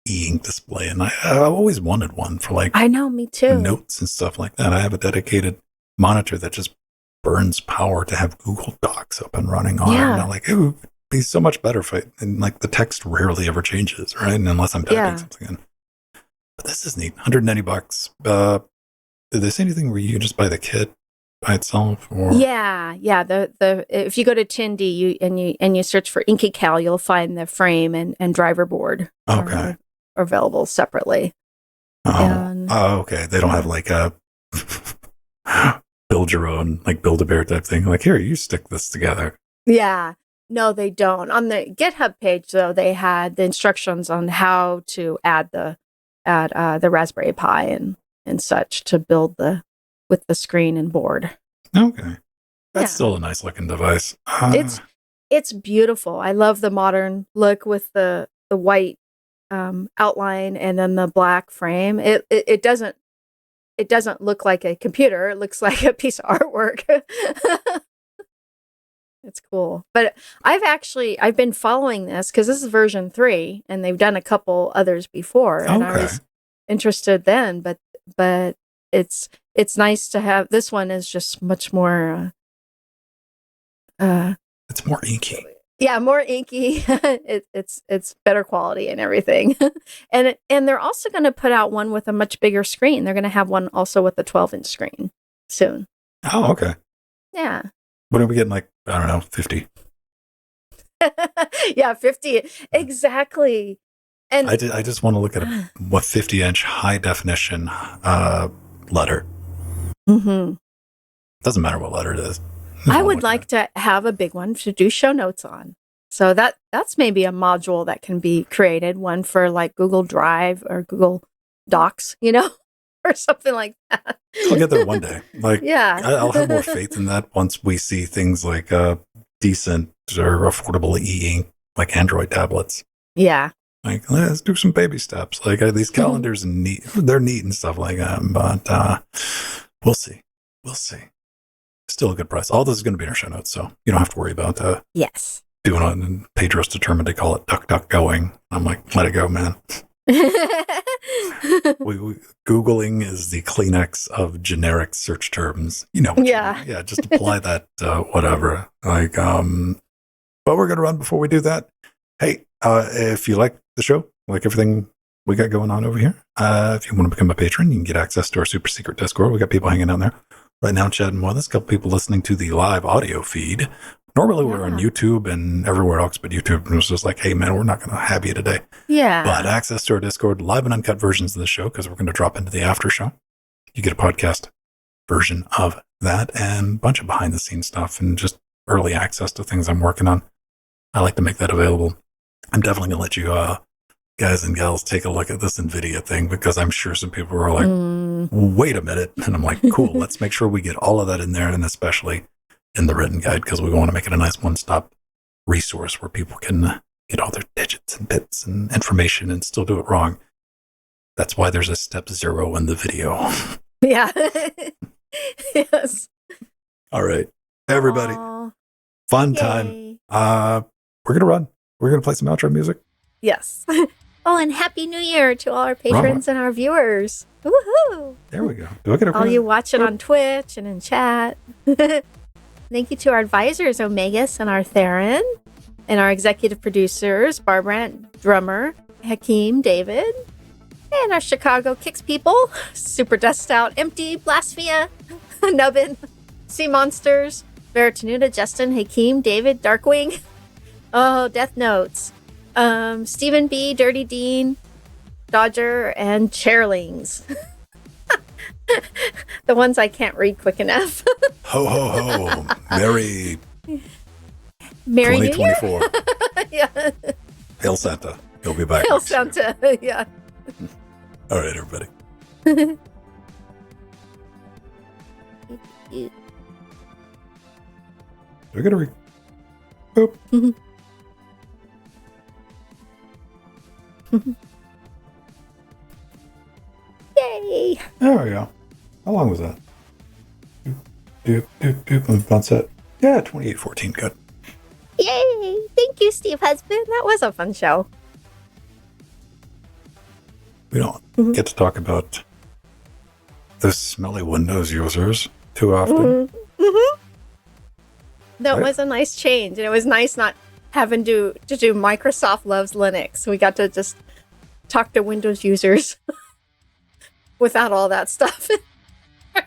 e-ink display. And I've always wanted one for like I know, me too. Notes and stuff like that. I have a dedicated monitor that just burns power to have Google Docs up and running on it. And I'm like, ooh. Be so much better if and like the text rarely ever changes, right? And unless I'm typing something in. But this is neat. $190. Did they say anything where you can just buy the kit by itself? Or? Yeah. The if you go to Tindy and you search for InkyCal, you'll find the frame and driver board. Okay. Are available separately. Okay. They don't have like a build your own, like Build-A-Bear type thing. Like, here, you stick this together. Yeah. No, they don't. On the GitHub page, though, they had the instructions on how to add the Raspberry Pi and such to build with the screen and board. Okay, that's still a nice looking device. It's beautiful. I love the modern look with the white outline and then the black frame. It doesn't look like a computer. It looks like a piece of artwork. It's cool. But I've been following this because this is version 3 and they've done a couple others before. And I was interested then, but it's nice to have, this one is just much more, it's more inky. Yeah, more inky. It's better quality and everything. and they're also going to put out one with a much bigger screen. They're going to have one also with a 12-inch screen soon. Oh, okay. Yeah. What are we getting, like, I don't know, 50? Yeah, 50. Exactly. And I just want to look at what 50-inch high definition letter. Mhm. Doesn't matter what letter it is. I would like to have a big one to do show notes on. So that's maybe a module that can be created, one for like Google Drive or Google Docs, or something like that. I'll get there one day. Like, Yeah. I'll have more faith in that once we see things like decent or affordable e-ink, like Android tablets. Yeah. Like, let's do some baby steps. Like these calendars, they're neat and stuff like that. But we'll see. We'll see. Still a good price. All this is going to be in our show notes, so you don't have to worry about Yes. doing it. And Pedro's determined to call it duck, duck, going. I'm like, let it go, man. Googling is the Kleenex of generic search terms. You know what you mean. Yeah, just apply that whatever. Like, but we're going to run before we do that. Hey, if you like the show, like everything we got going on over here, if you want to become a patron, you can get access to our super secret Discord. We got people hanging out there right now, chatting with us. A couple people listening to the live audio feed. Normally we're on YouTube and everywhere else, but YouTube was just like, hey man, we're not going to have you today. Yeah. But access to our Discord, live and uncut versions of the show, because we're going to drop into the after show. You get a podcast version of that and a bunch of behind the scenes stuff and just early access to things I'm working on. I like to make that available. I'm definitely going to let you guys and gals take a look at this NVIDIA thing, because I'm sure some people are like, wait a minute. And I'm like, cool, let's make sure we get all of that in there, and especially in the written guide, because we want to make it a nice one-stop resource where people can get all their digits and bits and information and still do it wrong. That's why there's a step 0 in the video. Yeah. Yes. All right, everybody. Aww. Fun time. Yay. We're going to run. We're going to play some outro music. Yes. Oh, and Happy New Year to all our patrons and our viewers. Woohoo! There we go. Do I get a all you watching on Twitch and in chat. Thank you to our advisors, Omegas and Artherin, and our executive producers, Barbara, drummer, Hakeem, David, and our Chicago Kicks people, Super Dust Out, Empty, Blasphia, Nubbin, Sea Monsters, Veritanuda, Justin, Hakeem, David, Darkwing, oh, Death Notes, Stephen B, Dirty Dean, Dodger, and Chairlings. The ones I can't read quick enough. Ho, ho, ho. Merry New Year. 2024. Yeah. Hail Santa. He'll be back. Hail next year. Santa. Yeah. All right, everybody. We're going to read. Boop. Yay. There we go. How long was that? Doop. That's it. Yeah, 28:14. Good. Yay. Thank you, Steve Husband. That was a fun show. We don't get to talk about the smelly Windows users too often. That was a nice change. And it was nice not having to do Microsoft Loves Linux. We got to just talk to Windows users without all that stuff.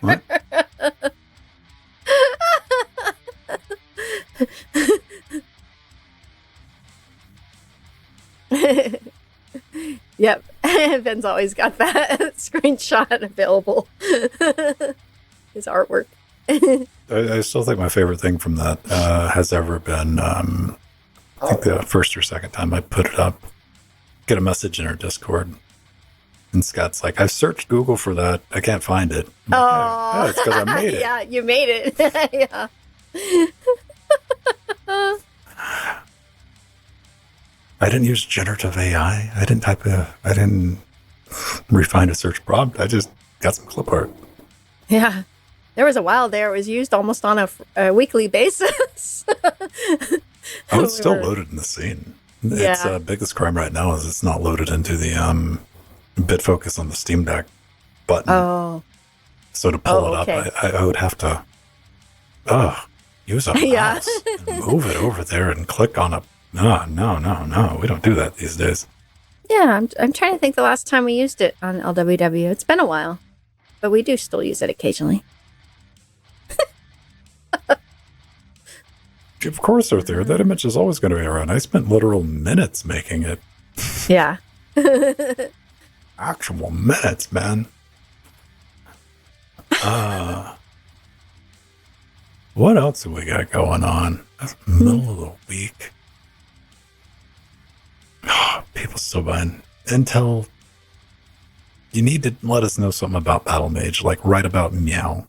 What? Yep. Ben's always got that screenshot available. His artwork. I still think my favorite thing from that has ever been, I think the first or second time I put it up, get a message in our Discord. And Scott's like, I've searched Google for that. I can't find it. I'm like, Oh, yeah, it's because I made it. Yeah, you made it. Yeah. I didn't use generative AI. I didn't refine a search prompt. I just got some clip art. Yeah. There was a while there it was used almost on a weekly basis. Oh, it's still loaded in the scene. Its biggest crime right now is it's not loaded into the BitFocus on the Steam Deck button. Oh. So to pull it okay. up, I would have to use a mouse and move it over there and click on a... No. We don't do that these days. Yeah, I'm trying to think the last time we used it on LWW. It's been a while, but we do still use it occasionally. Of course, Arthur, that image is always going to be around. I spent literal minutes making it. Yeah. Actual minutes, man. What else do we got going on? That's middle of the week. People still buying Intel. You need to let us know something about Battle Mage, like right about meow.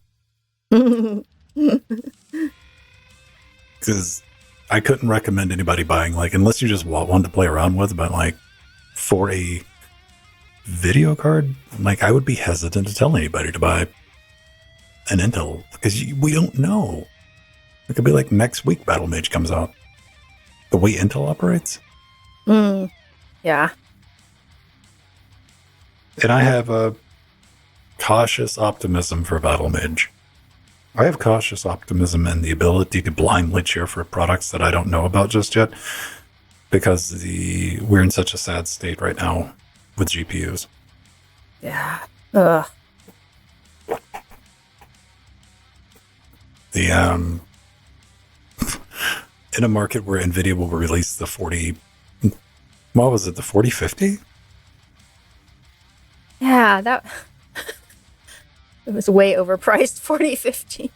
Because I couldn't recommend anybody buying, like, unless you just want one to play around with, but like for a video card, like I would be hesitant to tell anybody to buy an Intel because we don't know. It could be like next week Battle Mage comes out. The way Intel operates. Yeah. And I have a cautious optimism for Battle Mage. I have cautious optimism in the ability to blindly cheer for products that I don't know about just yet, because we're in such a sad state right now with GPUs. Yeah. Ugh. In a market where NVIDIA will release the 4050? Yeah, that it was way overpriced. 4050.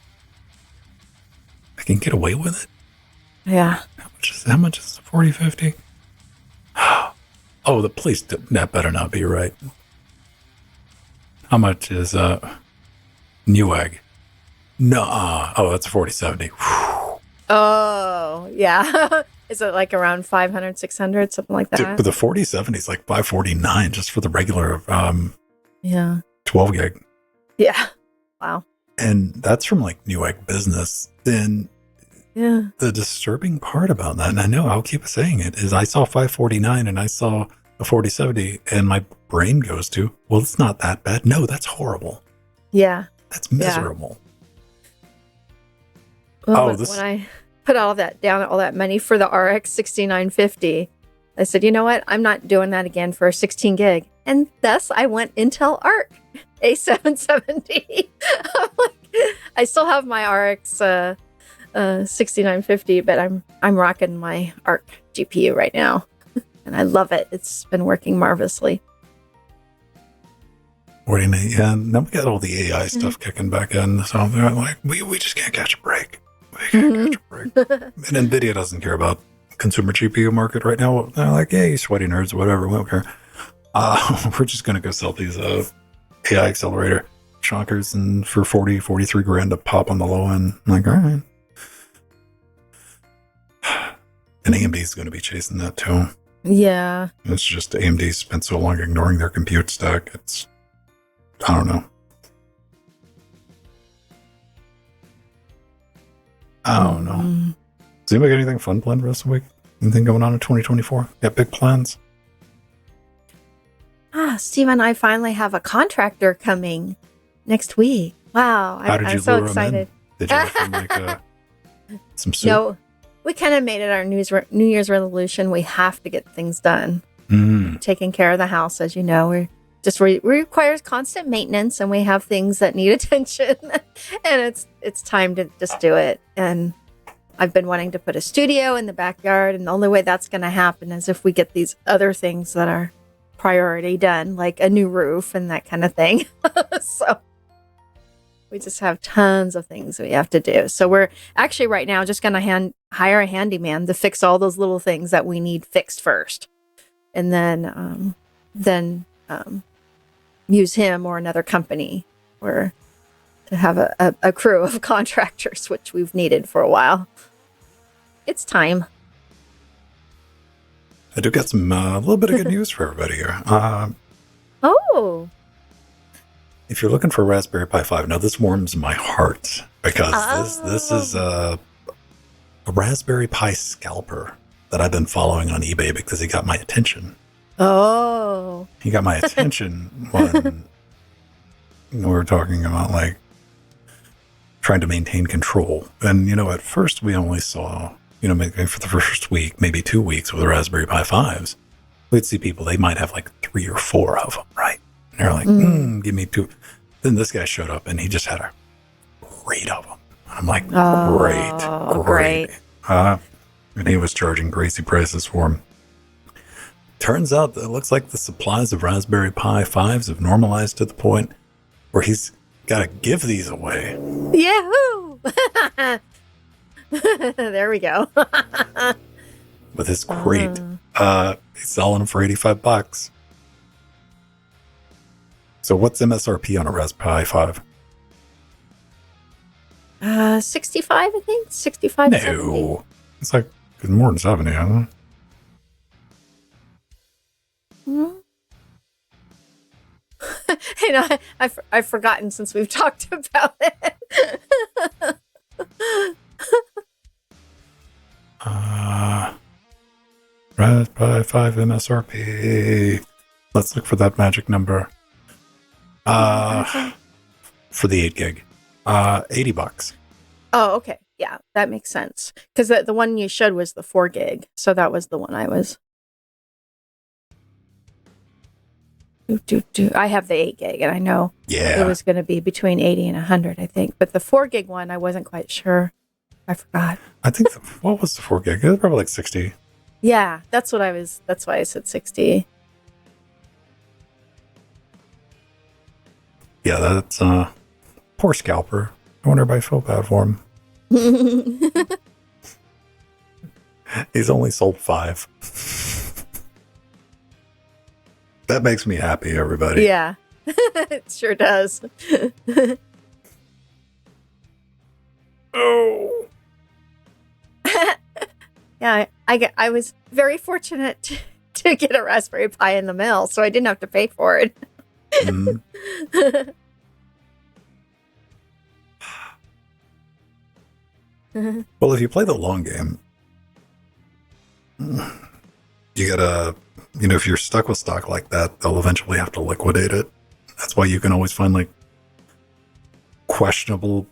I can get away with it. Yeah. How much is the 4050? Oh, please, that better not be right. How much is Newegg? Nuh-uh. Oh, that's 4070. Oh, yeah. Is it like around 500, 600, something like that? Dude, but the 4070 is like 549 just for the regular 12 gig. Yeah. Wow. And that's from like Newegg Business. Then Yeah. the disturbing part about that, and I know I'll keep saying it, is I saw 549 and I saw a 4070 and my brain goes to, well, it's not that bad. No, that's horrible. Yeah. That's miserable. Well, when I put all that money for the RX 6950, I said, you know what? I'm not doing that again for 16 gig. And thus I went Intel Arc A770. I'm like, I still have my RX 6950, but I'm rocking my Arc GPU right now. And I love it. It's been working marvelously. Yeah, now we got all the AI stuff kicking back in. So they're like, we just can't catch a break. We can't catch a break. And NVIDIA doesn't care about consumer GPU market right now. They're like, yeah, you sweaty nerds, whatever. We don't care. We're just going to go sell these AI accelerator shockers and for 40, 43 grand a pop on the low end. I'm like, all right. And AMD is going to be chasing that too. Yeah. It's just AMD spent so long ignoring their compute stack. I don't know. Does anybody got anything fun planned the rest of the week? Anything going on in 2024? Got big plans? Steve and I finally have a contractor coming next week. Wow. I'm so excited. Did you have like some soup? No, we kind of made it our New Year's resolution. We have to get things done. Taking care of the house, as you know, it requires constant maintenance, and we have things that need attention, and it's time to just do it. And I've been wanting to put a studio in the backyard, and the only way that's going to happen is if we get these other things that are priority done, like a new roof and that kind of thing. So we just have tons of things we have to do. So we're actually right now just going to hire a handyman to fix all those little things that we need fixed first, and then use him or another company, or to have a crew of contractors, which we've needed for a while. It's time. I do got some a little bit of good news for everybody here. Oh. If you're looking for a Raspberry Pi 5, now this warms my heart because this is a Raspberry Pi scalper that I've been following on eBay because he got my attention. Oh. He got my attention when we were talking about like trying to maintain control. And, at first we only saw, maybe for the first week, maybe 2 weeks with the Raspberry Pi 5s, we'd see people, they might have like 3 or 4 of them, right? And they're like, give me 2. Then this guy showed up and he just had a crate of them. I'm like, great. And he was charging crazy prices for them. turns out that it looks like the supplies of Raspberry Pi 5s have normalized to the point where he's got to give these away. Yahoo! There we go. With his crate. He's selling them for $85. So what's MSRP on a Raspberry Pi 5? 65, I think. 65, 70. No. It's like it's more than 70, isn't it? Hmm? You know, I've forgotten since we've talked about it. Raspberry 5 MSRP. Let's look for that magic number. For the 8 gig. $80. Oh, okay. Yeah, that makes sense. Because the one you showed was the 4 gig. So that was the one I was. I have the 8 gig, and I know it was going to be between 80 and 100, I think. But the 4 gig one, I wasn't quite sure. I forgot. I think, what was the 4 gig? It was probably like 60. Yeah, that's why I said 60. Yeah, that's poor scalper. I wonder if I feel bad for him. He's only sold 5. That makes me happy, everybody. Yeah, it sure does. Oh. Yeah, I was very fortunate to get a Raspberry Pi in the mail, so I didn't have to pay for it. Mm. Well, if you play the long game, you gotta, if you're stuck with stock like that, they'll eventually have to liquidate it. That's why you can always find like questionable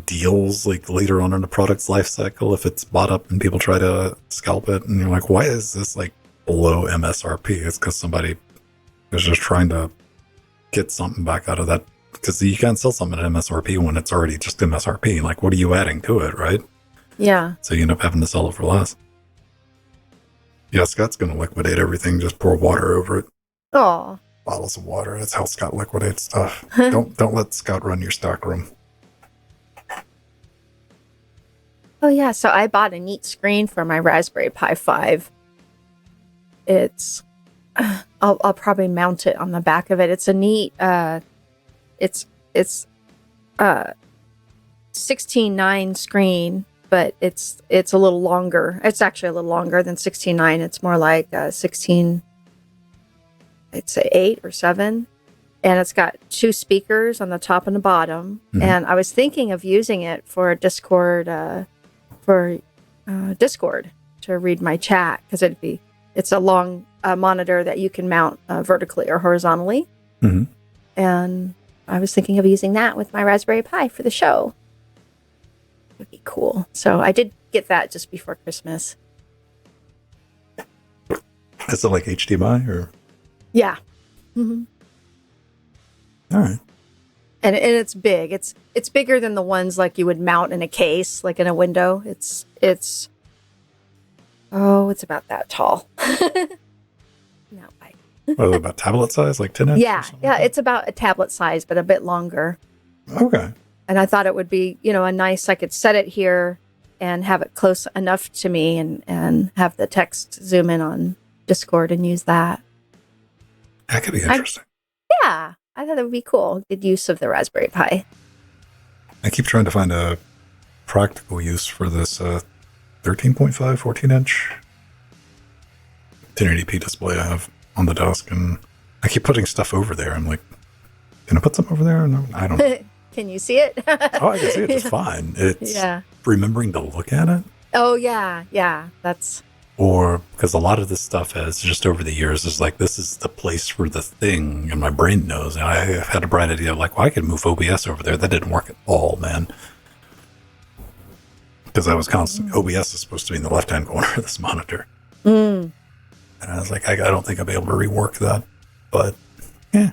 deals like later on in the product's life cycle if it's bought up and people try to scalp it, and you're like, why is this like below MSRP? It's because somebody is just trying to get something back out of that, because you can't sell something at MSRP when it's already just MSRP. Like, what are you adding to it, right? Yeah. So you end up having to sell it for less. Yeah, Scott's going to liquidate everything. Just pour water over it. Oh. Bottles of water. That's how Scott liquidates stuff. Don't let Scott run your stock room. Oh yeah, so I bought a neat screen for my Raspberry Pi 5. It's I'll probably mount it on the back of it. It's a neat it's 16:9 screen, but it's a little longer. It's actually a little longer than 16:9. It's more like 16, I'd say 8 or 7. And it's got 2 speakers on the top and the bottom. Mm-hmm. And I was thinking of using it for Discord Discord to read my chat, because it's a long monitor that you can mount vertically or horizontally. Mm-hmm. And I was thinking of using that with my Raspberry Pi for the show. It would be cool. So I did get that just before Christmas. Is it like HDMI or? Yeah. Mm-hmm. All right. And it's big. It's bigger than the ones like you would mount in a case, like in a window. It's about that tall. No, What, about tablet size, like 10 inch? Yeah, it's about a tablet size, but a bit longer. Okay. And I thought it would be, a nice, I could set it here and have it close enough to me and have the text zoom in on Discord and use that. That could be interesting. Yeah, I thought it would be cool. Good use of the Raspberry Pi. I keep trying to find a practical use for this 13.5, 14-inch 1080p display I have on the desk, and I keep putting stuff over there. I'm like, can I put something over there? No, I don't know. Can you see it? Oh, I can see it just fine. It's remembering to look at it. Oh, yeah. That's... Or, because a lot of this stuff has just over the years is like, this is the place for the thing, and my brain knows. And I had a bright idea, like, well, I could move OBS over there. That didn't work at all, man. Because I was constant. OBS is supposed to be in the left-hand corner of this monitor. Mm. And I was like, I don't think I'll be able to rework that. But, I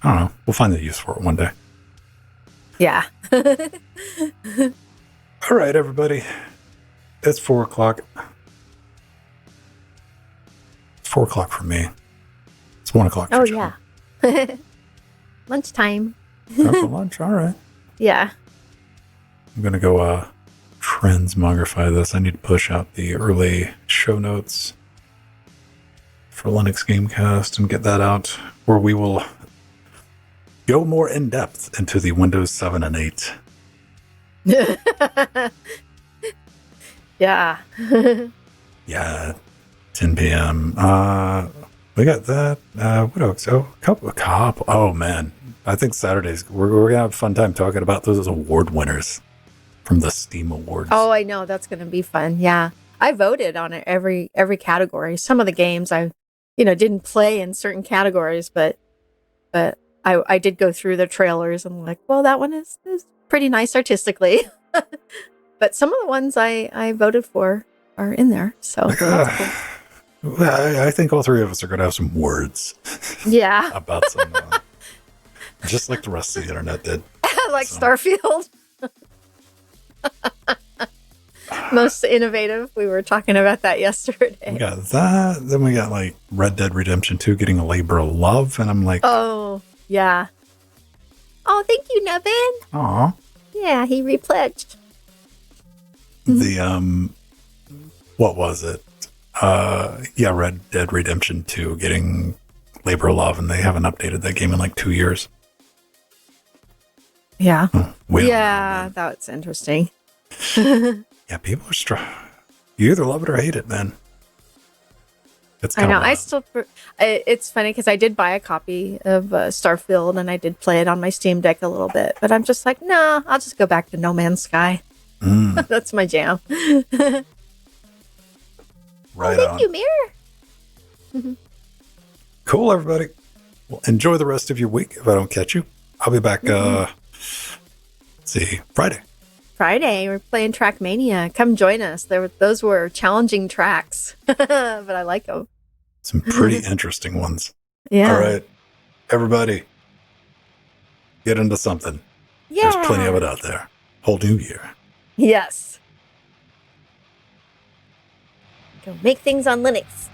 don't know. We'll find the use for it one day. Yeah. All right, everybody. It's 4 o'clock. 4 o'clock for me. It's 1 o'clock for Oh, John. yeah. Lunchtime. Time for lunch? All right. Yeah. I'm going to go transmogrify this. I need to push out the early show notes for Linux Gamecast and get that out, where we will go more in depth into the Windows 7 and 8. Yeah. Yeah, 10 p.m. We got that. What else? Oh, couple. Oh, man. I think Saturdays, we're going to have a fun time talking about those award winners from the Steam Awards. Oh, I know. That's going to be fun. Yeah. I voted on it every category. Some of the games I, didn't play in certain categories, but I did go through the trailers and like, well, that one is pretty nice artistically. But some of the ones I voted for are in there. So that's cool. I think all three of us are going to have some words Yeah. about some, just like the rest of the internet did. Like So. Starfield. Most innovative. We were talking about that yesterday. We got that. Then we got like Red Dead Redemption 2 getting a labor of love. And I'm like, Oh, yeah. Oh, thank you, Nevin. aw. Yeah, he repledged. The, what was it? Yeah, Red Dead Redemption 2 getting labor of love, and they haven't updated that game in like 2 years. Yeah. We don't know, Yeah, man. that's interesting. Yeah, people are you either love it or hate it, man. It's I kind know. of I still. It's funny because I did buy a copy of Starfield and I did play it on my Steam Deck a little bit, but I'm just like, nah. I'll just go back to No Man's Sky. That's my jam. right Thank on. you, Mirror. Cool, everybody. Well, enjoy the rest of your week. If I don't catch you, I'll be back. Let's see, Friday. Friday, we're playing Trackmania. Come join us. Those were challenging tracks, but I like them. Some pretty interesting ones. Yeah. All right, everybody, get into something. Yeah. There's plenty of it out there. Whole new year. Yes. Go make things on Linux.